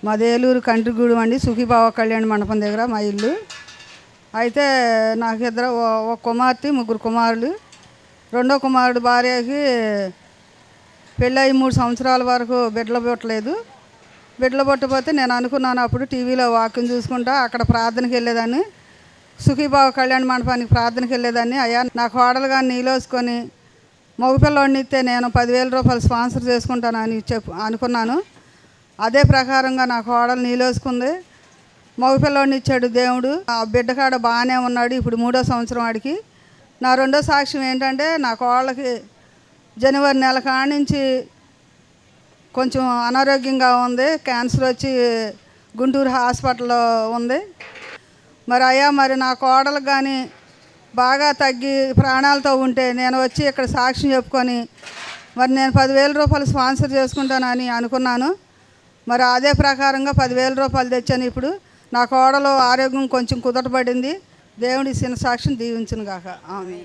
మాది ఏలూరు కంట్రిగూడెం అండి. సుఖీభావ కళ్యాణ మండపం దగ్గర మా ఇల్లు. అయితే నాకు ఒక కుమార్తె, ముగ్గురు కుమారులు. రెండో కుమారుడు భార్యకి పెళ్ళయి 3 సంవత్సరాల వరకు బిడ్డలు పుట్టలేదు. బిడ్డలు పుట్టకపోతే నేను అనుకున్నాను, అప్పుడు టీవీలో వాక్యం చూసుకుంటా అక్కడ ప్రార్థనకి వెళ్ళేదాన్ని. సుఖీభావ కళ్యాణ మండపానికి ప్రార్థనకి వెళ్ళేదాన్ని. అయ్యా, నా కోడలు కానీ నీలోసుకొని మగపిల్లవాడిని ఇస్తే నేను 10,000 రూపాయలు స్పాన్సర్ చేసుకుంటానని అనుకున్నాను. అదే ప్రకారంగా నా కోడలు నీలోసుకుంది. మగపిల్లవాడిని ఇచ్చాడు దేవుడు. ఆ బిడ్డ కాడ బాగానే ఉన్నాడు. ఇప్పుడు 3వ సంవత్సరం వాడికి. నా రెండో సాక్ష్యం ఏంటంటే, నా కోళ్ళకి జనవరి నెల కాడి నుంచి కొంచెం అనారోగ్యంగా ఉంది. క్యాన్సర్ వచ్చి గుంటూరు హాస్పిటల్లో ఉంది. మరి అయ్యా, మరి నా కోడలకు కానీ బాగా తగ్గి ప్రాణాలతో ఉంటే నేను వచ్చి ఇక్కడ సాక్ష్యం చెప్పుకొని మరి నేను 10,000 రూపాయలు స్పాన్సర్ చేసుకుంటానని అనుకున్నాను. మరి అదే ప్రకారంగా 10,000 రూపాయలు తెచ్చాను. ఇప్పుడు నా కోడలు ఆరోగ్యం కొంచెం కుదటపడింది. దేవుడి ఇచ్చిన సాక్ష్యం దీవించును గాక. ఆమేన్.